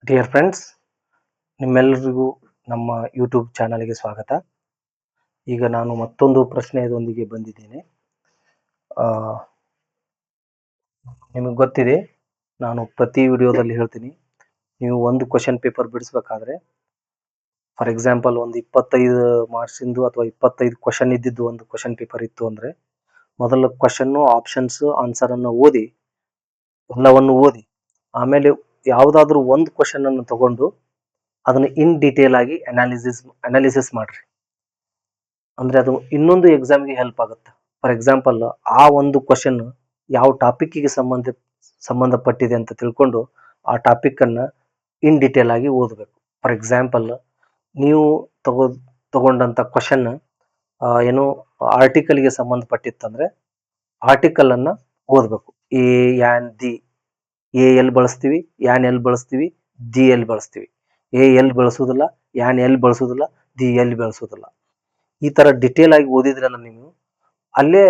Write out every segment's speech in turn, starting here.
Dear friends, ನಿಮ್ಮೆಲ್ಲರಿಗೂ ನಮ್ಮ YouTube ಚಾನಲ್ಗೆ ಸ್ವಾಗತ. ಈಗ ನಾನು ಮತ್ತೊಂದು ಪ್ರಶ್ನೆಯೊಂದಿಗೆ ಬಂದಿದ್ದೇನೆ. ನಿಮಗೆ ಗೊತ್ತಿದೆ, ನಾನು ಪ್ರತಿ ವಿಡಿಯೋದಲ್ಲಿ ಹೇಳ್ತೀನಿ, ನೀವು ಒಂದು ಕ್ವಶನ್ ಪೇಪರ್ ಬಿಡಿಸ್ಬೇಕಾದ್ರೆ ಫಾರ್ ಎಕ್ಸಾಂಪಲ್ ಒಂದು 25 ಮಾರ್ಕ್ಸಿಂದು ಅಥವಾ 25 ಕ್ವಶನ್ ಇದ್ದಿದ್ದು ಒಂದು ಕ್ವಶನ್ ಪೇಪರ್ ಇತ್ತು ಅಂದರೆ ಮೊದಲ ಕ್ವಶನ್ನು, ಆಪ್ಷನ್ಸ್, ಆನ್ಸರನ್ನು ಓದಿ, ಎಲ್ಲವನ್ನು ಓದಿ, ಆಮೇಲೆ ಯಾವುದಾದ್ರೂ ಒಂದು ಕ್ವಶನ್ ಅನ್ನು ತಗೊಂಡು ಅದನ್ನು ಇನ್ ಡೀಟೇಲ್ ಆಗಿ ಅನಾಲಿಸಿಸ್ ಮಾಡ್ರಿ. ಅಂದ್ರೆ ಅದು ಇನ್ನೊಂದು ಎಕ್ಸಾಮ್ಗೆ ಹೆಲ್ಪ್ ಆಗುತ್ತೆ. ಫಾರ್ ಎಕ್ಸಾಂಪಲ್, ಆ ಒಂದು ಕ್ವಶನ್ ಯಾವ ಟಾಪಿಕ್ಗೆ ಸಂಬಂಧಪಟ್ಟಿದೆ ಅಂತ ತಿಳ್ಕೊಂಡು ಆ ಟಾಪಿಕ್ ಅನ್ನ ಇನ್ ಡೀಟೇಲ್ ಆಗಿ ಓದಬೇಕು. ಫಾರ್ ಎಕ್ಸಾಂಪಲ್, ನೀವು ತಗೊಂಡಂತ ಕ್ವಶನ್ ಏನು ಆರ್ಟಿಕಲ್ಗೆ ಸಂಬಂಧಪಟ್ಟಿತ್ತಂದ್ರೆ ಆರ್ಟಿಕಲ್ ಅನ್ನ ಓದಬೇಕು. A and the, A L ಬಳಸ್ತೀವಿ, ಯಾನ್ ಎಲ್ ಬಳಸ್ತೀವಿ, ದಿ ಎಲ್ ಬಳಸ್ತೀವಿ. ಎ ಎಲ್ ಬಳಸೋದಿಲ್ಲ, ಯಾನ್ ಎಲ್ ಬಳಸೋದಿಲ್ಲ, ದಿ ಎಲ್ ಬಳಸೋದಿಲ್ಲ. ಈ ತರ ಡಿಟೇಲ್ ಆಗಿ ಓದಿದ್ರೆ ನೀವು ಅಲ್ಲೇ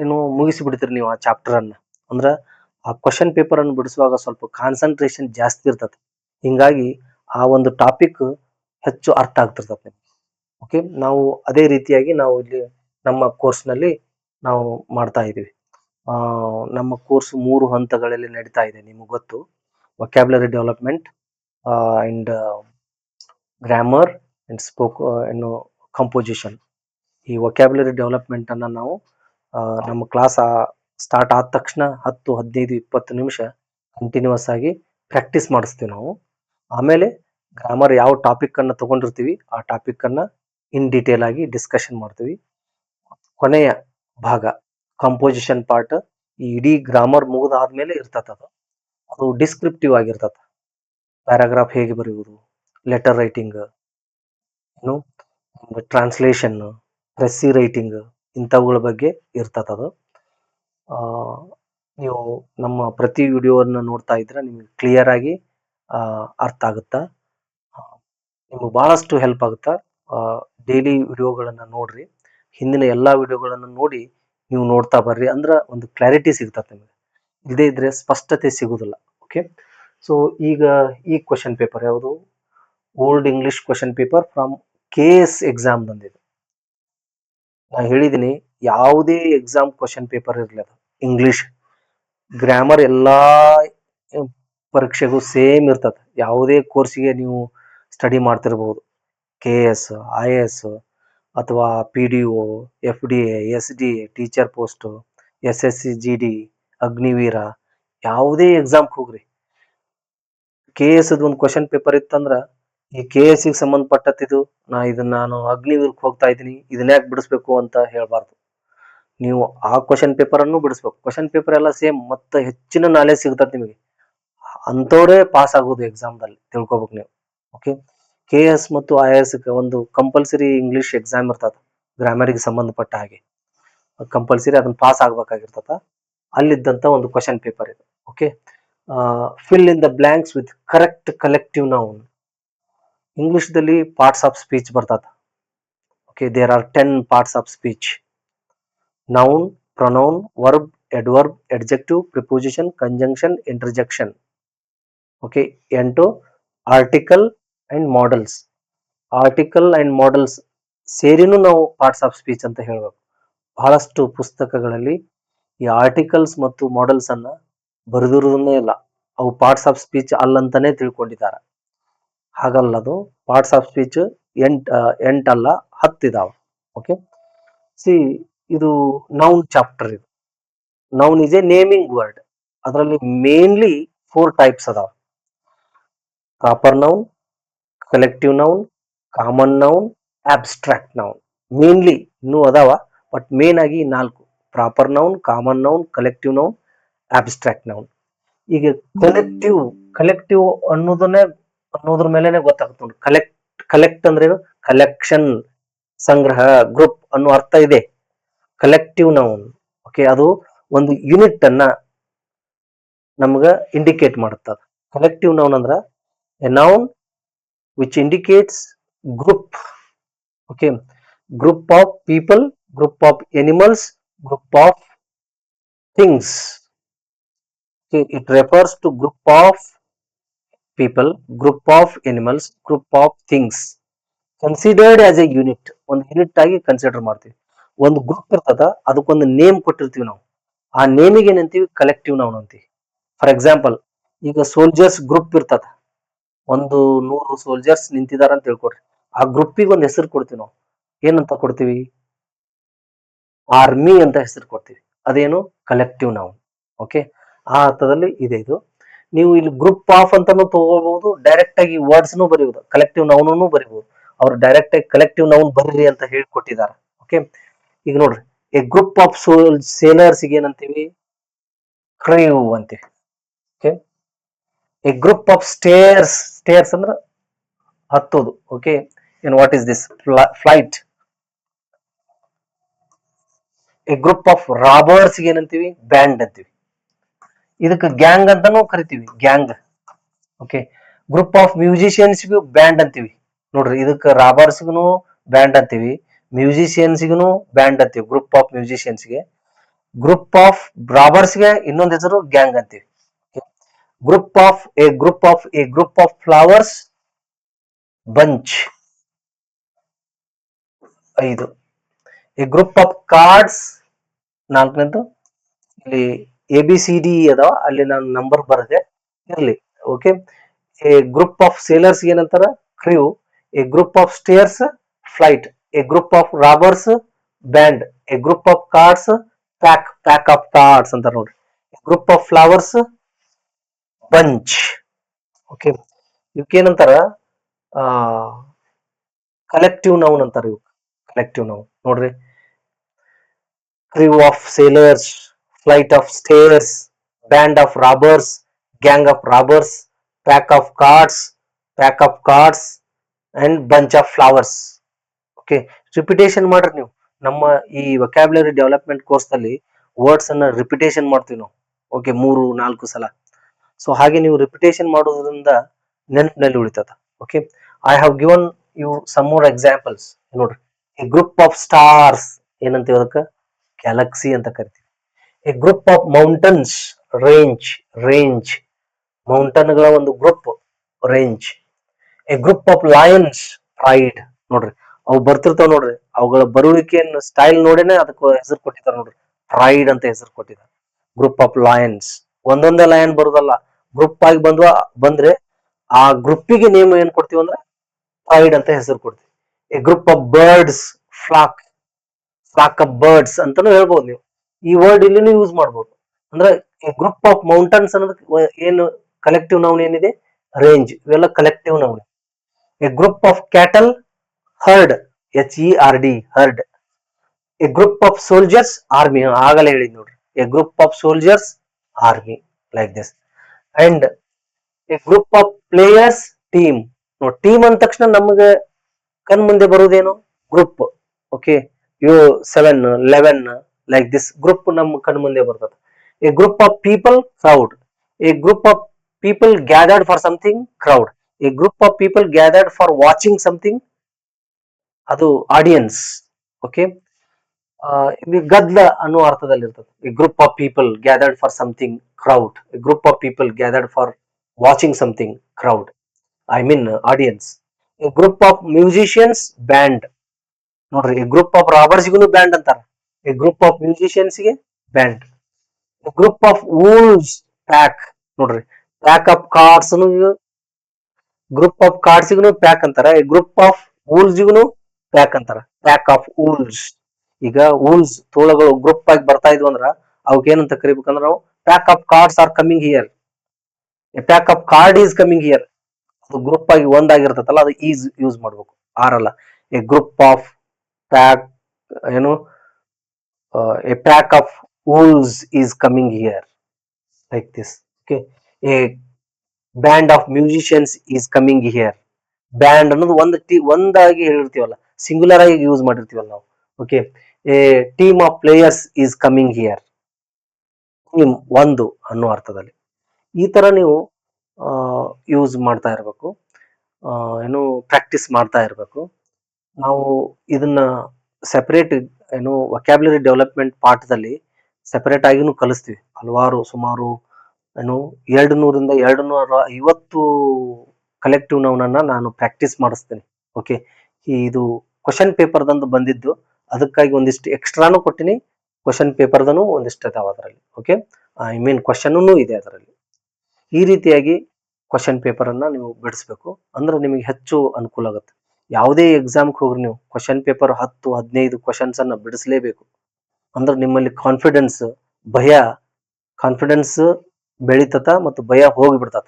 ಏನು ಮುಗಿಸಿಬಿಡ್ತೀರಿ ನೀವು ಆ ಚಾಪ್ಟರ್ ಅನ್ನ. ಅಂದ್ರ ಆ ಕ್ವಶನ್ ಪೇಪರ್ ಅನ್ನು ಬಿಡಿಸುವಾಗ ಸ್ವಲ್ಪ ಕಾನ್ಸಂಟ್ರೇಷನ್ ಜಾಸ್ತಿ ಇರ್ತದೆ. ಹಿಂಗಾಗಿ ಆ ಒಂದು ಟಾಪಿಕ್ ಹೆಚ್ಚು ಅರ್ಥ ಆಗ್ತಿರ್ತದೆ. ಓಕೆ, ನಾವು ಅದೇ ರೀತಿಯಾಗಿ ನಾವು ಇಲ್ಲಿ ನಮ್ಮ ಕೋರ್ಸ್ನಲ್ಲಿ ನಾವು ಮಾಡ್ತಾ ಇದ್ದೀವಿ. ನಮ್ಮ ಕೋರ್ಸ್ 3 ಹಂತಗಳಲ್ಲಿ ನಡೀತಾ ಇದೆ. ನಿಮಗೆ ಗೊತ್ತು, vocabulary development and grammar and composition. ಈ ವೊಕ್ಯಾಬ್ಯುಲರಿ ಡೆವಲಪ್ಮೆಂಟ್ ಅನ್ನ ನಾವು ನಮ್ಮ ಕ್ಲಾಸ್ ಸ್ಟಾರ್ಟ್ ಆದ ತಕ್ಷಣ 10, 15, 20 ನಿಮಿಷ ಕಂಟಿನ್ಯೂಸ್ ಆಗಿ ಪ್ರಾಕ್ಟೀಸ್ ಮಾಡಿಸ್ತೀವಿ ನಾವು. ಆಮೇಲೆ ಗ್ರಾಮರ್ ಯಾವ ಟಾಪಿಕ್ ಅನ್ನ ತಗೊಂಡಿರ್ತೀವಿ ಆ ಟಾಪಿಕ್ ಅನ್ನ ಇನ್ ಡೀಟೇಲ್ ಆಗಿ ಡಿಸ್ಕಷನ್ ಮಾಡ್ತೀವಿ. ಕೊನೆಯ ಭಾಗ ಕಂಪೋಸಿಷನ್ ಪಾರ್ಟ್, ಈ ಇಡೀ ಗ್ರಾಮರ್ ಮುಗಿದಾದ್ಮೇಲೆ ಇರ್ತದ. ಅದು ಡಿಸ್ಕ್ರಿಪ್ಟಿವ್ ಆಗಿರ್ತದ. ಪ್ಯಾರಾಗ್ರಾಫ್ ಹೇಗೆ ಬರೆಯುವುದು, ಲೆಟರ್ ರೈಟಿಂಗ್, ಟ್ರಾನ್ಸ್ಲೇಷನ್, ಪ್ರೆಸ್ಸಿ ರೈಟಿಂಗ್, ಇಂಥವುಗಳ ಬಗ್ಗೆ ಇರ್ತದ. ನೀವು ನಮ್ಮ ಪ್ರತಿ ವಿಡಿಯೋವನ್ನು ನೋಡ್ತಾ ಇದ್ರೆ ನಿಮಗೆ ಕ್ಲಿಯರ್ ಆಗಿ ಅರ್ಥ ಆಗುತ್ತಾ, ನಿಮಗೆ ಬಹಳಷ್ಟು ಹೆಲ್ಪ್ ಆಗುತ್ತಾ. ಡೈಲಿ ವಿಡಿಯೋಗಳನ್ನ ನೋಡ್ರಿ, ಹಿಂದಿನ ಎಲ್ಲಾ ವಿಡಿಯೋಗಳನ್ನು ನೋಡಿ ನೀವು ನೋಡ್ತಾ ಬರ್ರಿ. ಅಂದ್ರ ಒಂದು ಕ್ಲಾರಿಟಿ ಸಿಗ್ತದೆ ನಿಮಗೆ. ಇಲ್ಲದೇ ಇದ್ರೆ ಸ್ಪಷ್ಟತೆ ಸಿಗುದಿಲ್ಲ. ಓಕೆ, ಸೊ ಈಗ ಈ ಕ್ವಶನ್ ಪೇಪರ್ ಯಾವುದು? Old English question paper from KS exam ಬಂದಿದೆ. ನಾ ಹೇಳಿದೀನಿ, ಯಾವುದೇ ಎಕ್ಸಾಮ್ ಕ್ವಶನ್ ಪೇಪರ್ ಇರಲಿ, ಅದು ಇಂಗ್ಲಿಷ್ ಗ್ರಾಮರ್ ಎಲ್ಲಾ ಪರೀಕ್ಷೆಗೂ ಸೇಮ್ ಇರ್ತದೆ. ಯಾವುದೇ ಕೋರ್ಸಿಗೆ ನೀವು ಸ್ಟಡಿ ಮಾಡ್ತಿರ್ಬೋದು, KS, IAS ಅಥವಾ PDO, FDA, SDA, teacher post, SSC, GD, Agniveer, ಯಾವುದೇ ಎಕ್ಸಾಮ್ ಹೋಗ್ರಿ, KS ಒಂದು ಕ್ವಶನ್ ಪೇಪರ್ ಇತ್ತಂದ್ರ ಈ KS ಗೆ ಸಂಬಂಧಪಟ್ಟದ್ದು ನಾನು ಅಗ್ನಿವೀರ್ಗೆ ಹೋಗ್ತಾ ಇದ್ದೀನಿ, ಇದನ್ನ ಯಾಕೆ ಬಿಡಿಸ್ಬೇಕು ಅಂತ ಹೇಳ್ಬಾರ್ದು. ನೀವು ಆ ಕ್ವಶನ್ ಪೇಪರ್ ಅನ್ನು ಬಿಡಿಸ್ಬೇಕು. ಕ್ವಶನ್ ಪೇಪರ್ ಎಲ್ಲ ಸೇಮ್, ಮತ್ತೆ ಹೆಚ್ಚಿನ ನಾಲೆಜ್ ಸಿಗ್ತದೆ ನಿಮಗೆ. ಅಂತವ್ರೆ ಪಾಸ್ ಆಗೋದು ಎಕ್ಸಾಮ್ದಲ್ಲಿ, ತಿಳ್ಕೊಬೇಕು ನೀವು. ಓಕೆ, KS ಮತ್ತು IAS ಒಂದು ಕಂಪಲ್ಸರಿ ಇಂಗ್ಲಿಷ್ ಎಕ್ಸಾಮ್ ಇರ್ತದ, ಗ್ರಾಮರ್ಗೆ ಸಂಬಂಧಪಟ್ಟ ಹಾಗೆ ಕಂಪಲ್ಸರಿ ಅದನ್ನ ಪಾಸ್ ಆಗ್ಬೇಕಾಗಿರ್ತದ. ಅಲ್ಲಿದ್ದಂತ ಒಂದು ಕ್ವಶನ್ ಪೇಪರ್ ಇದು. Okay, fill in the blanks with correct collective noun. ಇಂಗ್ಲಿಷ್ದಲ್ಲಿ ಪಾರ್ಟ್ಸ್ ಆಫ್ ಸ್ಪೀಚ್ ಬರ್ತದ. Okay, there are 10 parts of speech: noun, pronoun, verb, adverb, adjective, preposition, conjunction, interjection. Okay, 8 article and modals. Article and modals ಸೇರಿನೂ ನಾವು parts of speech ಅಂತ ಹೇಳ್ಬೇಕು. ಬಹಳಷ್ಟು ಪುಸ್ತಕಗಳಲ್ಲಿ ಈ articles ಮತ್ತು ಮಾಡಲ್ಸ್ ಅನ್ನ ಬರೆದಿರುವುದನ್ನೇ ಇಲ್ಲ, ಅವು ಪಾರ್ಟ್ಸ್ ಆಫ್ ಸ್ಪೀಚ್ ಅಲ್ಲಂತಾನೆ ತಿಳ್ಕೊಂಡಿದ್ದಾರೆ. ಹಾಗಲ್ಲ, ಅದು ಪಾರ್ಟ್ಸ್ ಆಫ್ ಸ್ಪೀಚ್ 8 ಅಲ್ಲ, 10 ಇದಾವೆ. ಓಕೆ, ಸಿ, ಇದು ನೌನ್ ಚಾಪ್ಟರ್. ಇದು noun is A naming word. ಅದರಲ್ಲಿ ಮೇನ್ಲಿ 4 ಟೈಪ್ಸ್ ಅದಾವ: proper noun, collective noun, common noun, abstract noun. Mainly ಇನ್ನೂ ಅದಾವ, ಬಟ್ ಮೇನ್ ಆಗಿ 4: proper noun, common noun, collective noun, abstract noun. ಈಗ ಕಲೆಕ್ಟಿವ್ ಅನ್ನೋದ್ರ ಮೇಲೆನೆ ಗೊತ್ತಾಗುತ್ತೆ ನೋಡಿ. ಕಲೆಕ್ಟ್ ಅಂದ್ರೆ ಕಲೆಕ್ಷನ್, ಸಂಗ್ರಹ, ಗ್ರೂಪ್ ಅನ್ನೋ ಅರ್ಥ ಇದೆ ಕಲೆಕ್ಟಿವ್ ನೌನ್. ಓಕೆ, ಅದು ಒಂದು ಯೂನಿಟ್ ಅನ್ನ ನಮ್ಗ ಇಂಡಿಕೇಟ್ ಮಾಡುತ್ತದೆ. ಕಲೆಕ್ಟಿವ್ ನೌನ್ ಅಂದ್ರ A noun which indicates group. Okay, group of people, group of animals, group of things. Okay, it refers to group of people, group of animals, group of things considered as A unit. ಒಂದು unit ಆಗಿ consider ಮಾಡ್ತೀವಿ. ಒಂದು group ಇರ್ತದ, ಅದಕ್ಕೊಂದು name ಕೊಟ್ಟಿರ್ತೀವಿ ನಾವು. ಆ ನೇಮಿಗೆ ಏನಂತೀವಿ? ಕಲೆಕ್ಟಿವ್ ನೌನ್ ಅಂತೀವಿ. ಫಾರ್ ಎಕ್ಸಾಂಪಲ್, ಈಗ ಸೋಲ್ಜರ್ಸ್ ಗ್ರೂಪ್ ಇರ್ತದ, ಒಂದು 100 ಸೋಲ್ಜರ್ಸ್ ನಿಂತಿದಾರ ಅಂತ ತಿಳ್ಕೊಡ್ರಿ. ಆ ಗ್ರೂಪಿಗೆ ಒಂದು ಹೆಸರು ಕೊಡ್ತೀವಿ ನಾವು. ಏನಂತ ಕೊಡ್ತೀವಿ? ಆರ್ಮಿ ಅಂತ ಹೆಸರು ಕೊಡ್ತೀವಿ. ಅದೇನು? Collective noun. ಓಕೆ, ಆ ಅರ್ಥದಲ್ಲಿ ಇದೆ ಇದು. ನೀವು ಇಲ್ಲಿ ಗ್ರೂಪ್ ಆಫ್ ಅಂತಾನು ತಗೋಬಹುದು, ಡೈರೆಕ್ಟ್ ಆಗಿ ವರ್ಡ್ಸ್ ಬರೆಯುವುದು, ಕಲೆಕ್ಟಿವ್ ನೌನ್ ಬರೀಬಹುದು. ಅವ್ರು ಡೈರೆಕ್ಟ್ ಆಗಿ ಕಲೆಕ್ಟಿವ್ ನೌನ್ ಬರ್ರಿ ಅಂತ ಹೇಳ್ಕೊಟ್ಟಿದ್ದಾರೆ. ಓಕೆ, ಈಗ ನೋಡ್ರಿ, ಎ ಗ್ರೂಪ್ ಆಫ್ ಸೇಲರ್ಸ್ ಏನಂತೀವಿ? ಕ್ರೀವ್ ಅಂತೀವಿ. Okay, a group of stairs, stairs ಅಂದ್ರ ಹತ್ತೋದು. Okay, and what is this? Flight. A group of robbers ಏನಂತೀವಿ? ಬ್ಯಾಂಡ್ ಅಂತೀವಿ. ಇದಕ್ಕೆ ಗ್ಯಾಂಗ್ ಅಂತಾನು ಕರಿತೀವಿ, ಗ್ಯಾಂಗ್. ಓಕೆ, ಗ್ರೂಪ್ ಆಫ್ ಮ್ಯೂಸಿಷಿಯನ್ಸ್ಗೂ ಬ್ಯಾಂಡ್ ಅಂತೀವಿ. ನೋಡ್ರಿ, ಇದಕ್ಕೆ ರಾಬರ್ಸ್ಗೂ ಬ್ಯಾಂಡ್ ಅಂತೀವಿ, ಮ್ಯೂಸಿಷಿಯನ್ಸ್ಗೂ ಬ್ಯಾಂಡ್ ಅಂತೀವಿ. ಗ್ರೂಪ್ ಆಫ್ ಮ್ಯೂಸಿಷಿಯನ್ಸ್ಗೆ. ಗ್ರೂಪ್ ಆಫ್ ರಾಬರ್ಸ್ಗೆ ಇನ್ನೊಂದು ಹೆಸರು ಗ್ಯಾಂಗ್ ಅಂತೀವಿ. Group of a group of flowers, bunch. 5. A group of cards, 4ನೇದು. ಇಲ್ಲಿ ABCD ಅದಾವ, ಅಲ್ಲಿ ನಾನು ನಂಬರ್ ಬರದೆ ಇರ್ಲಿ. Okay, a group of sailors ಏನಂತಾರ? Crew. A group of stairs, flight. A group of robbers, band. A group of cards, pack of cards ಅಂತ ನೋಡ್ರಿ. Group of flowers, bunch. Okay, ಇವಕ್ಕೇನಂತಾರ? ಕಲೆಕ್ಟಿವ್ ನೌನ್ ಅಂತಾರ. ಇವ್ collective noun ನೋಡ್ರಿ. crew of sailors, flight of stairs, band of robbers, gang of robbers, pack of cards and bunch of flowers. Okay, repetition ಮಾಡ್ರಿ ನೀವು. ನಮ್ಮ ಈ ವೊಕ್ಯಾಬ್ಯುಲರಿ ಡೆವಲಪ್ಮೆಂಟ್ ಕೋರ್ಸ್ ಅಲ್ಲಿ words ಅನ್ನ ರಿಪಿಟೇಷನ್ ಮಾಡ್ತೀವಿ ನಾವು. ಓಕೆ, 3-4 ಸಲ. ಸೊ ಹಾಗೆ ನೀವು ರಿಪಿಟೇಷನ್ ಮಾಡೋದ್ರಿಂದ ನೆನಪಿನಲ್ಲಿ ಉಳಿತದ. Okay, I have given you some more examples. ನೋಡ್ರಿ, ಎ ಗ್ರೂಪ್ ಆಫ್ ಸ್ಟಾರ್ಸ್ ಏನಂತೀವಿ? ಅದಕ್ಕೆ ಗ್ಯಾಲಕ್ಸಿ ಅಂತ ಕರಿತೀವಿ. A group of mountains, range. ಮೌಂಟನ್ಗಳ ಒಂದು group, range. A group of lions, pride. ನೋಡ್ರಿ, ಅವು ಬರ್ತಿರ್ತಾವ ನೋಡ್ರಿ, ಅವುಗಳ ಬರುವಿಕೆಯನ್ನು ಸ್ಟೈಲ್ ನೋಡಿನೇ ಅದಕ್ಕೆ ಹೆಸರು ಕೊಟ್ಟಿದ್ದಾರೆ ನೋಡ್ರಿ, ಪ್ರೈಡ್ ಅಂತ ಹೆಸರು ಕೊಟ್ಟಿದ್ದಾರೆ. Group of Lions. ಒಂದೊಂದೇ ಲಯನ್ ಬರುದಲ್ಲ, ಗ್ರೂಪ್ ಆಗಿ ಬಂದ್ರೆ ಆ ಗ್ರೂಪಿಗೆ ನೇಮ್ ಏನ್ ಕೊಡ್ತೀವಿ ಅಂದ್ರೆ ಪ್ರೈಡ್ ಅಂತ ಹೆಸರು ಕೊಡ್ತೀವಿ. A group of birds, flock of birds ಅಂತಾನು ಹೇಳ್ಬೋದು ನೀವು. ಈ ವರ್ಡ್ ಇಲ್ಲಿನೂ ಯೂಸ್ ಮಾಡ್ಬೋದು. ಅಂದ್ರೆ ಗ್ರೂಪ್ ಆಫ್ ಮೌಂಟನ್ಸ್ ಅನ್ನೋದಕ್ಕೆ ಏನು ಕಲೆಕ್ಟಿವ್ ನೌನ್ ಏನಿದೆ? ರೇಂಜ್. ಇವೆಲ್ಲ collective noun. A group of cattle, herd. HERD, herd. A group of soldiers, army. ಆಗಲೇ ಹೇಳಿದ್ ನೋಡ್ರಿ, a group of soldiers, army, like this. And a group of players, team. ನೋಡಿ, team ಅಂದ ತಕ್ಷಣ ನಮಗೆ ಕಣ್ ಮುಂದೆ ಬರುವುದೇನು? Group. Okay, 7, 11 like this group ನಮ್ಮ ಕಣ್ ಮುಂದೆ ಬರ್ತದೆ. A group of people, crowd. A group of people gathered for something, crowd. A group of people gathered for watching something, ಅದು ಆಡಿಯನ್ಸ್. ಓಕೆ, ಇಲ್ಲಿ ಗದ್ಲ ಅನ್ನೋ ಅರ್ಥದಲ್ಲಿ ಇರ್ತದೆ. A group of people gathered for something, crowd. A group of people gathered for watching something, crowd. I mean audience. A group of musicians, band. ನೋಡ್ರಿ, ಈ group of ರಾಬರ್ಸ್ಗೂ band ಅಂತಾರ, ಈ ಗ್ರೂಪ್ ಆಫ್ ಮ್ಯೂಸಿಷಿಯನ್ಸ್ಗೆ band. Group of wolves, pack. ನೋಡ್ರಿ, pack of cards, group of ಕಾರ್ಡ್ಸ್ಗೂ pack ಅಂತಾರ. ಈ ಗ್ರೂಪ್ ಆಫ್ ವೂಲ್ಸ್ಗೂ ಪ್ಯಾಕ್ ಅಂತಾರ, ಪ್ಯಾಕ್ ಆಫ್ ವೂಲ್ಸ್. ಈಗ ವೂಲ್ಸ್ ತೋಳಗಳು ಗ್ರೂಪ್ ಆಗಿ ಬರ್ತಾ ಇದ್ವು ಅಂದ್ರ ಅವಕ್ಕೆ ಏನಂತ ಕರಿಬೇಕಂದ್ರ ನಾವು pack of cards are coming here. A pack of card is coming here. ಅದು ಗ್ರೂಪ್ ಆಗಿ ಒಂದಾಗಿರ್ತದಲ್ಲ, ಅದು ಈಸ್ ಯೂಸ್ ಮಾಡ್ಬೇಕು, ಆರಲ್ಲ. ಎ ಗ್ರೂಪ್ ಆಫ್ ಪ್ಯಾಕ್ ಏನು a pack of wolves is coming here, like this. Okay, a band of musicians is coming here. Band ಅನ್ನೋದು ಒಂದಾಗಿ ಹೇಳಿರ್ತೀವಲ್ಲ, singular ಆಗಿ use ಮಾಡಿರ್ತೀವಲ್ಲ ನಾವು. Okay, A team of players is coming here. Team ಒಂದು ಅನ್ನೋ ಅರ್ಥದಲ್ಲಿ. ಈ ತರ ನೀವು ಯೂಸ್ ಮಾಡ್ತಾ ಇರಬೇಕು, ಏನು ಪ್ರಾಕ್ಟೀಸ್ ಮಾಡ್ತಾ ಇರಬೇಕು. ನಾವು ಇದನ್ನ ಸೆಪರೇಟ್ ಏನು ವೊಕ್ಯಾಬ್ಯುಲರಿ ಡೆವಲಪ್ಮೆಂಟ್ ಪಾಠದಲ್ಲಿ ಸೆಪರೇಟ್ ಆಗಿನೂ ಕಲಿಸ್ತೀವಿ. ಸುಮಾರು ನಾನು 200ರಿಂದ 250 ಕಲೆಕ್ಟಿವ್ ನೌನನ್ನ ನಾನು ಪ್ರಾಕ್ಟೀಸ್ ಮಾಡಿಸ್ತೇನೆ. ಓಕೆ, ಇದು ಕ್ವಶನ್ ಪೇಪರ್ದಂದು ಬಂದಿದ್ದು, ಅದಕ್ಕಾಗಿ ಒಂದಿಷ್ಟು ಎಕ್ಸ್ಟ್ರಾನು ಕೊಟ್ಟಿನಿ. ಕ್ವಶನ್ ಪೇಪರ್ದನು ಒಂದಿಷ್ಟು ಅದಾವ ಅದರಲ್ಲಿ. ಓಕೆ, ಐ ಮೀನ್ ಕ್ವಶನ್ನೂ ಇದೆ ಅದರಲ್ಲಿ. ಈ ರೀತಿಯಾಗಿ ಕ್ವಶನ್ ಪೇಪರ್ ಅನ್ನ ನೀವು ಬಿಡಿಸ್ಬೇಕು, ಅಂದ್ರೆ ನಿಮಗೆ ಹೆಚ್ಚು ಅನುಕೂಲ ಆಗುತ್ತೆ. ಯಾವುದೇ ಎಕ್ಸಾಮ್ಗೆ ಹೋಗ್ರಿ ನೀವು ಕ್ವಶನ್ ಪೇಪರ್ 10-15 ಕ್ವಶನ್ಸ್ ಅನ್ನ ಬಿಡಿಸಲೇಬೇಕು. ಅಂದ್ರೆ ನಿಮ್ಮಲ್ಲಿ ಕಾನ್ಫಿಡೆನ್ಸ್ ಬೆಳಿತತ ಮತ್ತು ಭಯ ಹೋಗಿಬಿಡ್ತತ.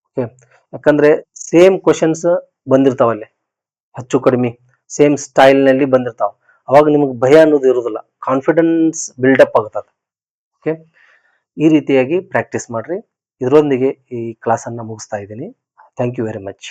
ಓಕೆ, ಯಾಕಂದ್ರೆ ಸೇಮ್ ಕ್ವಶನ್ಸ್ ಬಂದಿರ್ತಾವಲ್ಲಿ, ಹೆಚ್ಚು ಕಡಿಮೆ ಸೇಮ್ ಸ್ಟೈಲ್ ನಲ್ಲಿ ಬಂದಿರ್ತಾವ. ಅವಾಗ ನಿಮಗೆ ಭಯ ಅನ್ನೋದು ಇರುವುದಿಲ್ಲ, ಕಾನ್ಫಿಡೆನ್ಸ್ ಬಿಲ್ಡಪ್ ಆಗ್ತದೆ. ಓಕೆ, ಈ ರೀತಿಯಾಗಿ ಪ್ರಾಕ್ಟೀಸ್ ಮಾಡ್ರಿ. ಇದರೊಂದಿಗೆ ಈ ಕ್ಲಾಸ್ ಅನ್ನ ಮುಗಿಸ್ತಾ ಇದ್ದೀನಿ. Thank you very much.